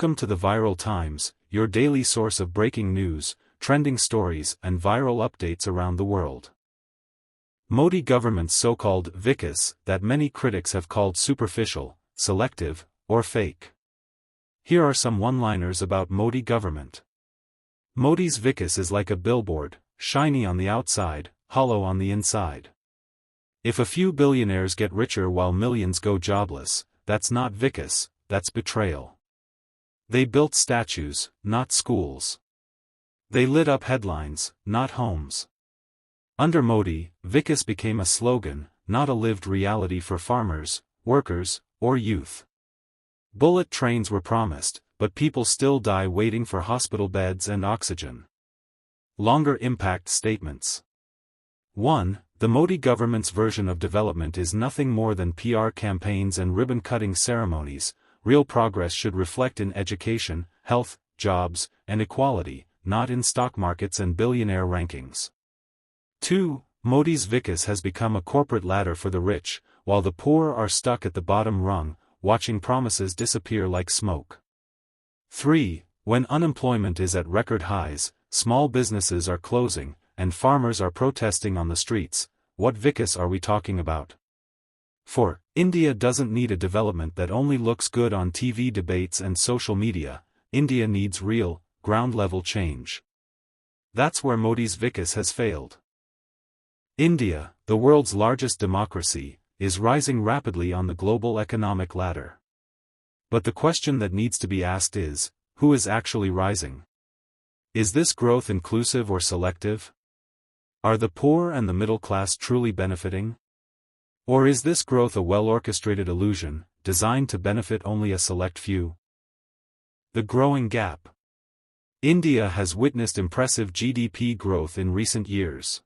Welcome to the Viral Times, your daily source of breaking news, trending stories and viral updates around the world. Modi government's so-called Vikas, that many critics have called superficial, selective, or fake. Here are some one-liners about Modi government. Modi's Vikas is like a billboard, shiny on the outside, hollow on the inside. If a few billionaires get richer while millions go jobless, that's not Vikas, that's betrayal. They built statues, not schools. They lit up headlines, not homes. Under Modi, Vikas became a slogan, not a lived reality for farmers, workers, or youth. Bullet trains were promised, but people still die waiting for hospital beds and oxygen. Longer impact statements. 1. The Modi government's version of development is nothing more than PR campaigns and ribbon-cutting ceremonies. Real progress should reflect in education, health, jobs, and equality, not in stock markets and billionaire rankings. 2. Modi's Vikas has become a corporate ladder for the rich, while the poor are stuck at the bottom rung, watching promises disappear like smoke. 3. When unemployment is at record highs, small businesses are closing, and farmers are protesting on the streets, what Vikas are we talking about? 4. India doesn't need a development that only looks good on TV debates and social media. India needs real, ground-level change. That's where Modi's Vikas has failed. India, the world's largest democracy, is rising rapidly on the global economic ladder. But the question that needs to be asked is, who is actually rising? Is this growth inclusive or selective? Are the poor and the middle class truly benefiting? Or is this growth a well-orchestrated illusion, designed to benefit only a select few? The growing gap. India has witnessed impressive GDP growth in recent years.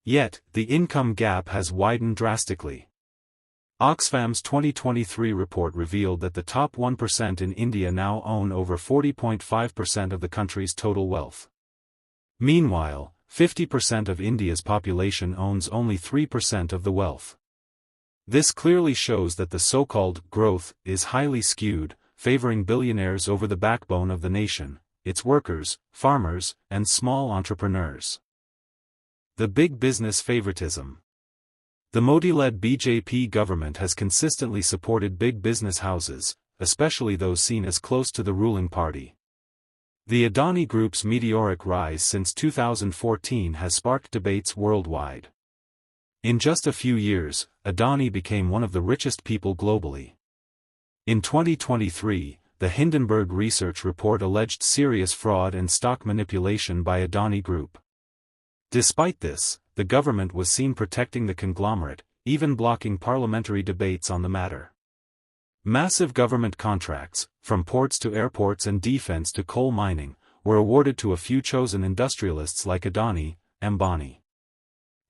Yet, the income gap has widened drastically. Oxfam's 2023 report revealed that the top 1% in India now own over 40.5% of the country's total wealth. Meanwhile, 50% of India's population owns only 3% of the wealth. This clearly shows that the so-called growth is highly skewed, favoring billionaires over the backbone of the nation, its workers, farmers, and small entrepreneurs. The big business favoritism. The Modi-led BJP government has consistently supported big business houses, especially those seen as close to the ruling party. The Adani Group's meteoric rise since 2014 has sparked debates worldwide. In just a few years, Adani became one of the richest people globally. In 2023, the Hindenburg Research report alleged serious fraud and stock manipulation by Adani Group. Despite this, the government was seen protecting the conglomerate, even blocking parliamentary debates on the matter. Massive government contracts, from ports to airports and defense to coal mining, were awarded to a few chosen industrialists like Adani, Ambani.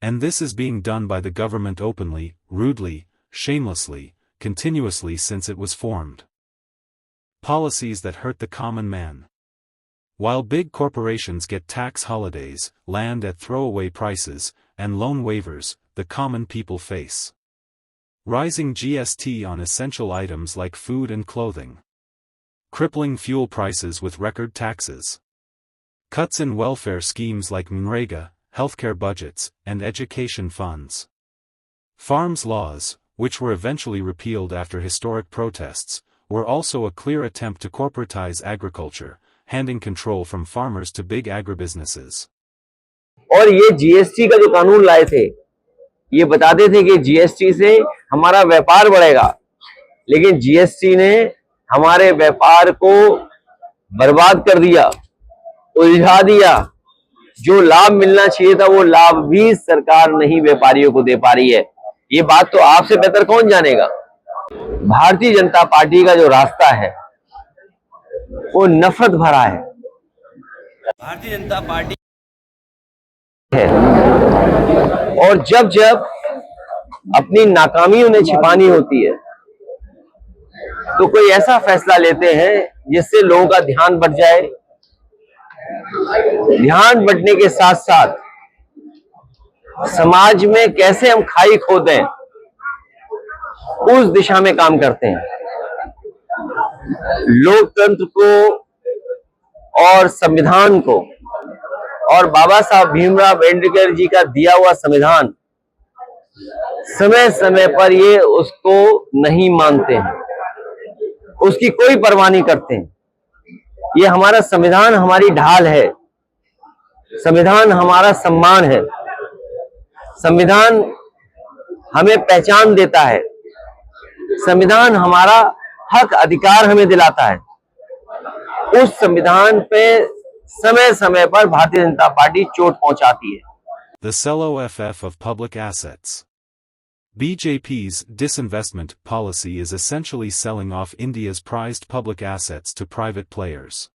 And this is being done by the government openly, rudely, shamelessly, continuously since it was formed. Policies that hurt the common man. While big corporations get tax holidays, land at throwaway prices, and loan waivers, the common people face rising GST on essential items like food and clothing. Crippling fuel prices with record taxes. Cuts in welfare schemes like MNREGA, healthcare budgets, and education funds. Farms laws, which were eventually repealed after historic protests, were also a clear attempt to corporatize agriculture, handing control from farmers to big agribusinesses. और ये GST का जो कानून लाए थे, ये बताते थे कि जीएसटी से हमारा व्यापार बढ़ेगा, लेकिन जीएसटी ने हमारे व्यापार को बर्बाद कर दिया, उलझा दिया। जो लाभ मिलना चाहिए था वो लाभ भी सरकार नहीं व्यापारियों को दे पा रही है। ये बात तो आपसे बेहतर कौन जानेगा। भारतीय जनता पार्टी का जो रास्ता है वो नफरत भरा है। भारतीय जनता पार्टी है और जब जब अपनी नाकामी उन्हें छिपानी होती है तो कोई ऐसा फैसला लेते हैं जिससे लोगों का ध्यान बढ़ जाए। ध्यान बढ़ने के साथ साथ समाज में कैसे हम खाई खो दें, उस दिशा में काम करते हैं। लोकतंत्र को और संविधान को और बाबा साहब भीमराव अम्बेडकर जी का दिया हुआ संविधान समय समय पर ये उसको नहीं मानते हैं, उसकी कोई परवाह नहीं करते हैं। ये हमारा संविधान हमारी ढाल है, संविधान हमारा सम्मान है, संविधान हमें पहचान देता है, संविधान हमारा हक अधिकार हमें दिलाता है। उस संविधान पे समय समय पर भारतीय जनता पार्टी चोट पहुंचाती है। The sell-off of public assets. BJP's disinvestment policy is essentially selling off India's prized public assets to private players.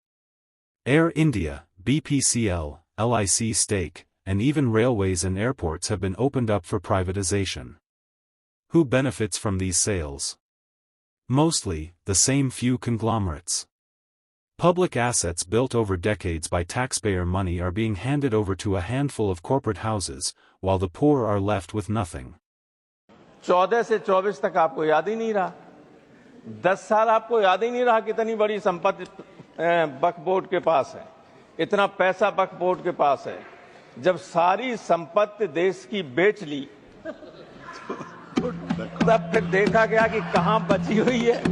Air India, BPCL, LIC stake, and even railways and airports have been opened up for privatization. Who benefits from these sales? Mostly, the same few conglomerates. Public assets built over decades by taxpayer money are being handed over to a handful of corporate houses, while the poor are left with nothing. 14 से 24 तक आपको याद ही नहीं रहा, 10 साल आपको याद ही नहीं रहा कितनी बड़ी संपत्ति वक्फ बोर्ड के पास है, इतना पैसा वक्फ बोर्ड के पास है। जब सारी संपत्ति देश की बेच ली तब फिर देखा गया कि कहां बची हुई है,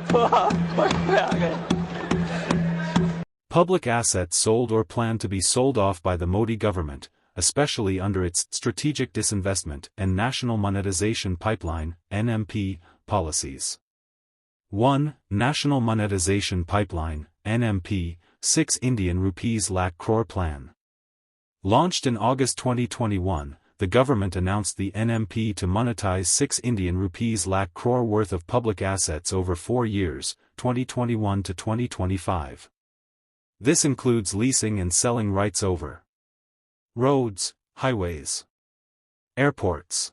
तो आप पट पे आ गए। Public assets sold or planned to be sold off by the Modi government, especially under its Strategic Disinvestment and National Monetization Pipeline (NMP) policies. 1. National Monetization Pipeline (NMP), 6 Indian rupees lakh crore plan. Launched in August 2021, the government announced the NMP to monetize 6 Indian rupees lakh crore worth of public assets over 4 years, 2021 to 2025. This includes leasing and selling rights over roads, highways, airports,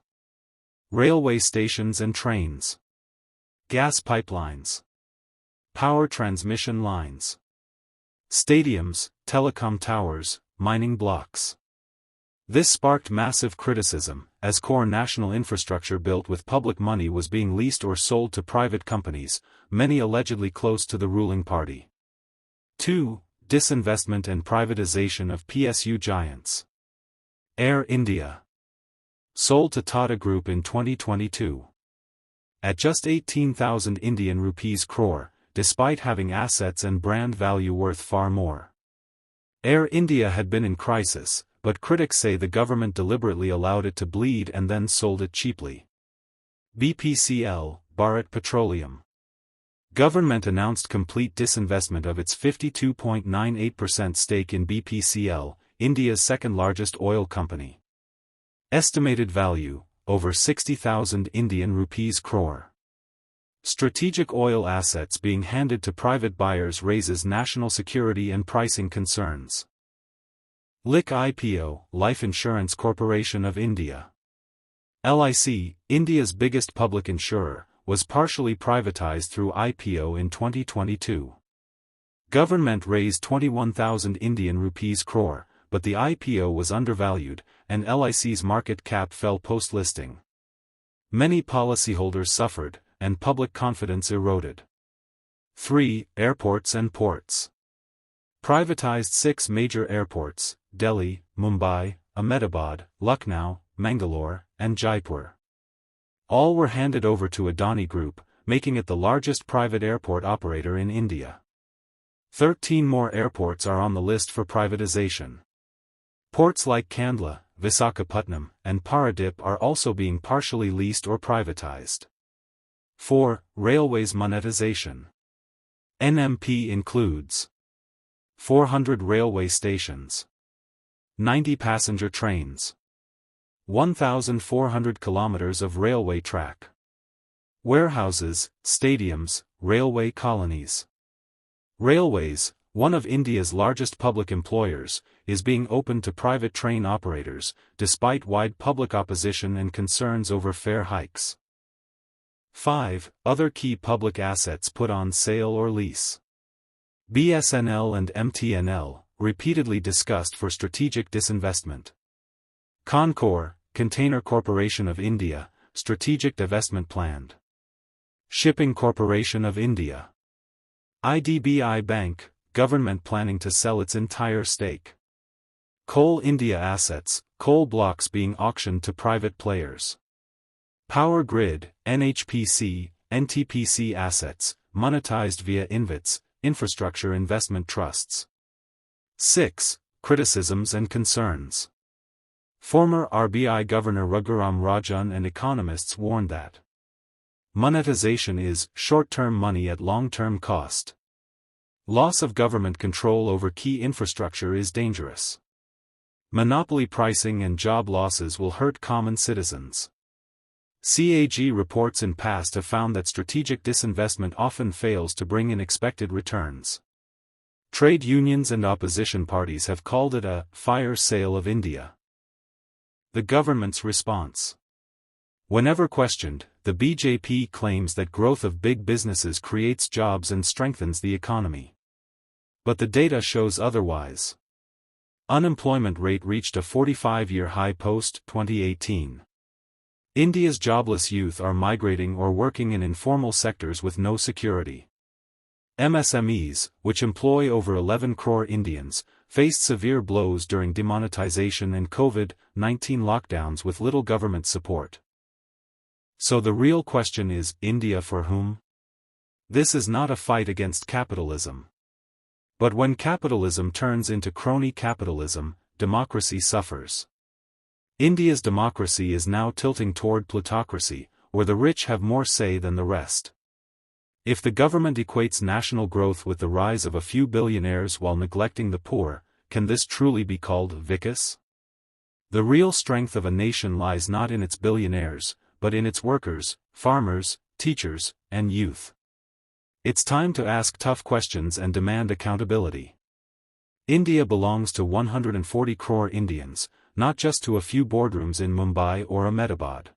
railway stations and trains, gas pipelines, power transmission lines, stadiums, telecom towers, mining blocks. This sparked massive criticism, as core national infrastructure built with public money was being leased or sold to private companies, many allegedly close to the ruling party. 2. Disinvestment and privatization of PSU giants. Air India. Sold to Tata Group in 2022. At just 18,000 Indian rupees crore, despite having assets and brand value worth far more. Air India had been in crisis, but critics say the government deliberately allowed it to bleed and then sold it cheaply. BPCL, Bharat Petroleum. Government announced complete disinvestment of its 52.98% stake in BPCL, India's second-largest oil company. Estimated value, over 60,000 Indian rupees crore. Strategic oil assets being handed to private buyers raises national security and pricing concerns. LIC IPO, Life Insurance Corporation of India. LIC, India's biggest public insurer, was partially privatized through IPO in 2022. Government raised 21,000 Indian rupees crore, but the IPO was undervalued, and LIC's market cap fell post-listing. Many policyholders suffered, and public confidence eroded. 3. Airports and ports. Privatized 6 major airports, Delhi, Mumbai, Ahmedabad, Lucknow, Mangalore, and Jaipur. All were handed over to Adani Group, making it the largest private airport operator in India. 13 more airports are on the list for privatization. Ports like Kandla, Visakhapatnam, and Paradip are also being partially leased or privatized. 4. Railways monetization. NMP includes 400 railway stations, 90 passenger trains, 1,400 kilometers of railway track, warehouses, stadiums, railway colonies. Railways, one of India's largest public employers, is being opened to private train operators, despite wide public opposition and concerns over fare hikes. 5. Other key public assets put on sale or lease. BSNL and MTNL, repeatedly discussed for strategic disinvestment. Concor, Container Corporation of India, strategic divestment planned. Shipping Corporation of India. IDBI Bank, government planning to sell its entire stake. Coal India assets, coal blocks being auctioned to private players. Power Grid, NHPC, NTPC assets, monetized via InvITs, infrastructure investment trusts. 6. Criticisms and concerns. Former RBI Governor Raghuram Rajan and economists warned that monetization is short-term money at long-term cost. Loss of government control over key infrastructure is dangerous. Monopoly pricing and job losses will hurt common citizens. CAG reports in past have found that strategic disinvestment often fails to bring in expected returns. Trade unions and opposition parties have called it a fire sale of India. The government's response. Whenever questioned, the BJP claims that growth of big businesses creates jobs and strengthens the economy. But the data shows otherwise. Unemployment rate reached a 45-year high post-2018. India's jobless youth are migrating or working in informal sectors with no security. MSMEs, which employ over 11 crore Indians, faced severe blows during demonetization and COVID-19 lockdowns with little government support. So the real question is, India for whom? This is not a fight against capitalism. But when capitalism turns into crony capitalism, democracy suffers. India's democracy is now tilting toward plutocracy, where the rich have more say than the rest. If the government equates national growth with the rise of a few billionaires while neglecting the poor, can this truly be called Vikas? The real strength of a nation lies not in its billionaires, but in its workers, farmers, teachers, and youth. It's time to ask tough questions and demand accountability. India belongs to 140 crore Indians, not just to a few boardrooms in Mumbai or Ahmedabad.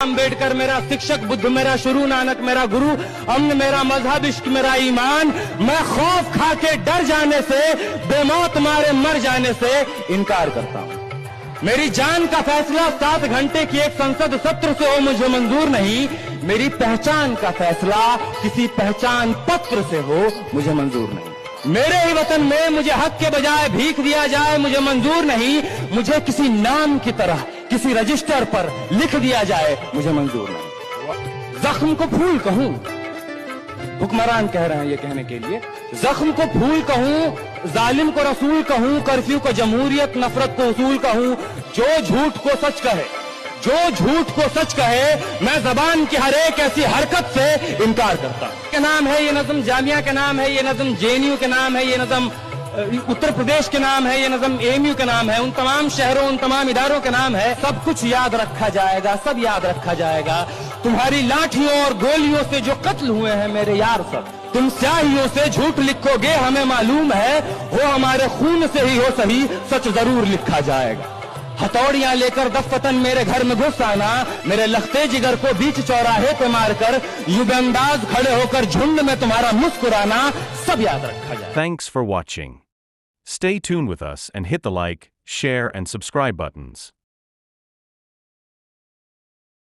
Ambedkar मेरा शिक्षक, बुद्ध मेरा शुरू, नानक मेरा गुरु, अमन मेरा मजहब, इश्क मेरा ईमान। मैं खौफ खा के डर जाने से, बेमौत मारे मर जाने से इनकार करता हूं। मेरी जान का फैसला 7 घंटे की एक संसद सत्र से हो मुझे मंजूर नहीं। मेरी पहचान का फैसला किसी पहचान पत्र से हो मुझे मंजूर नहीं। मेरे ही वतन में मुझे हक के बजाय भीख दिया जाए मुझे मंजूर नहीं। मुझे किसी नाम की तरह किसी रजिस्टर पर लिख दिया जाए मुझे मंजूर नहीं। जख्म को फूल कहूं, हुक्मरान कह रहे हैं ये कहने के लिए, जख्म को फूल कहूं, जालिम को रसूल कहूं, कर्फ्यू को जमहूरियत, नफरत को उसूल कहूं। जो झूठ को सच कहे, जो झूठ को सच कहे, मैं जबान की हर एक ऐसी हरकत से इनकार करता हूं। के नाम है ये नज़म, जामिया के नाम है ये नज़म, जेएनयू के नाम है ये नज़म, उत्तर प्रदेश के नाम है ये नज़म, एएमयू के नाम है, उन तमाम शहरों उन तमाम इदारों के नाम है। सब कुछ याद रखा जाएगा, सब याद रखा जाएगा। तुम्हारी लाठियों और गोलियों से जो कत्ल हुए हैं मेरे यार सब, तुम स्याहियों से झूठ लिखोगे हमें मालूम है, हो हमारे खून से ही हो सही सच जरूर लिखा जाएगा। हथौड़ियां लेकर दफतन मेरे घर में घुस आना, मेरे लखते जिगर को बीच चौराहे पे मारकर यूं बेअंदाज खड़े होकर झुंड में तुम्हारा मुस्कुराना, सब याद रखा जाए। Thanks for watching. Stay tuned with us and hit the like, share and subscribe buttons.